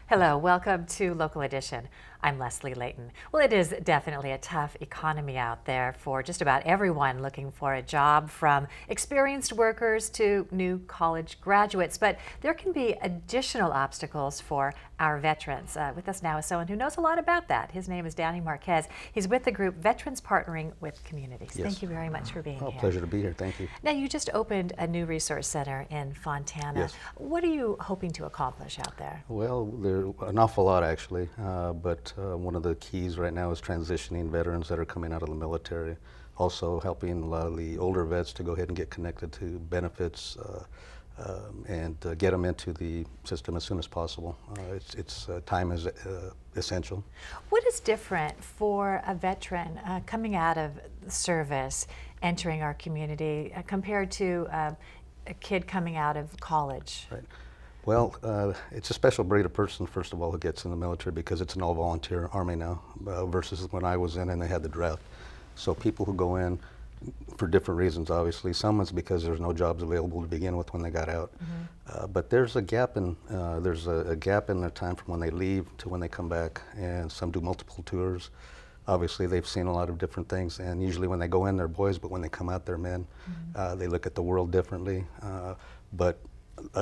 Hello, welcome to Local Edition. I'm Leslie Leyton. Well, it is definitely a tough economy out there for just about everyone looking for a job, from experienced workers to new college graduates. But there can be additional obstacles for our veterans. With us now is someone who knows a lot about that. His name is Danny Marquez. He's with the group Veterans Partnering with Communities. Yes. Thank you very much for being here. Pleasure to be here. Thank you. Now, you just opened a new resource center in Fontana. Yes. What are you hoping to accomplish out there? Well, there's an awful lot actually, but one of the keys right now is transitioning veterans that are coming out of the military. Also helping a lot of the older vets to go ahead and get connected to benefits and get them into the system as soon as possible. Time is essential. What is different for a veteran coming out of the service, entering our community, compared to a kid coming out of college? Right. Well, it's a special breed of person, first of all, who gets in the military, because it's an all-volunteer Army now, versus when I was in and they had the draft. So people who go in for different reasons, obviously. Some is because there's no jobs available to begin with when they got out. But there's a gap in their time from when they leave to when they come back, and some do multiple tours. Obviously, they've seen a lot of different things, and usually when they go in, they're boys, but when they come out, they're men. They look at the world differently. But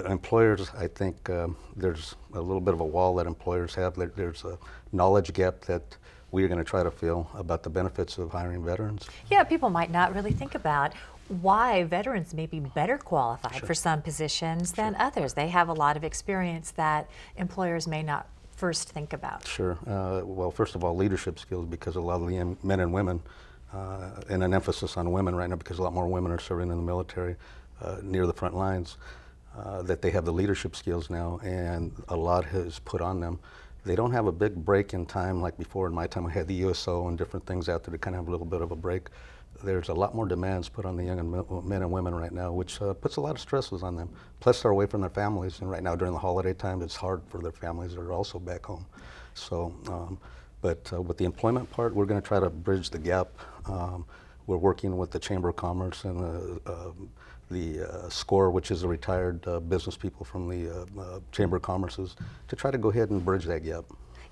employers, I think there's a little bit of a wall that employers have. There's a knowledge gap that we're going to try to fill about the benefits of hiring veterans. Yeah, people might not really think about why veterans may be better qualified for some positions than others. They have a lot of experience that employers may not first think about. Sure. Well, first of all, leadership skills, because a lot of the men and women, and an emphasis on women right now, because a lot more women are serving in the military near the front lines. That they have the leadership skills now, and a lot is put on them. They don't have a big break in time like before. In my time, I had the USO and different things out there to kind of have a little bit of a break. There's a lot more demands put on the young men and women right now, which puts a lot of stresses on them. Plus, they're away from their families, and right now during the holiday time, it's hard for their families that are also back home. So, but with the employment part, we're going to try to bridge the gap. We're working with the Chamber of Commerce and the SCORE, which is a retired business people from the Chamber of Commerce's, to try to go ahead and bridge that gap.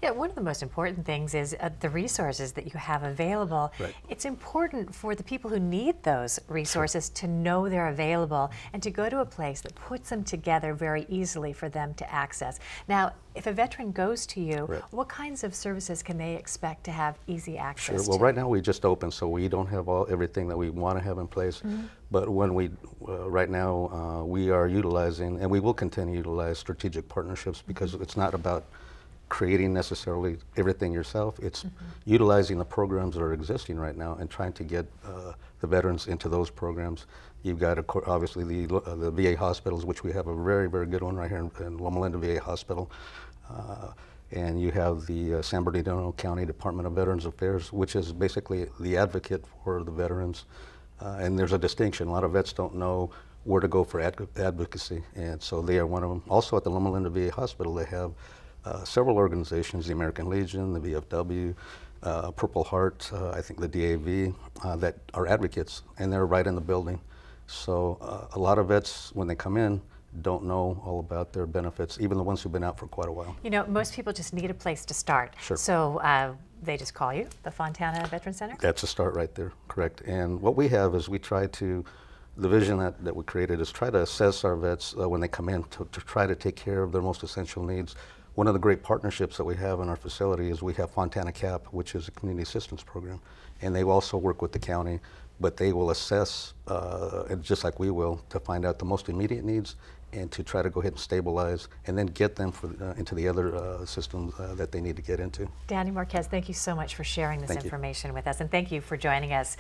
Yeah, one of the most important things is the resources that you have available. Right. It's important for the people who need those resources to know they're available and to go to a place that puts them together very easily for them to access. Now, if a veteran goes to you, what kinds of services can they expect to have easy access to? Well, right now we just opened, so we don't have everything that we want to have in place. But when we, right now, we are utilizing, and we will continue to utilize strategic partnerships, because it's not about creating necessarily everything yourself. It's utilizing the programs that are existing right now and trying to get the veterans into those programs. You've got, obviously, the VA hospitals, which we have a very, very good one right here in Loma Linda VA Hospital. And you have the San Bernardino County Department of Veterans Affairs, which is basically the advocate for the veterans. And there's a distinction. A lot of vets don't know where to go for advocacy, and so they are one of them. Also at the Loma Linda VA Hospital, they have several organizations, the American Legion, the VFW, Purple Heart, I think the DAV, that are advocates, and they're right in the building. So a lot of vets, when they come in, don't know all about their benefits, even the ones who've been out for quite a while. You know, most people just need a place to start. Sure. So they just call you, the Fontana Veterans Center? That's a start right there, correct. And what we have is we try to, the vision that we created is try to assess our vets when they come in to try to take care of their most essential needs. One of the great partnerships that we have in our facility is we have Fontana CAP, which is a community assistance program, and they also work with the county, but they will assess, just like we will, to find out the most immediate needs and to try to go ahead and stabilize and then get them into the other systems that they need to get into. Danny Marquez, thank you so much for sharing this information with us, and thank you for joining us.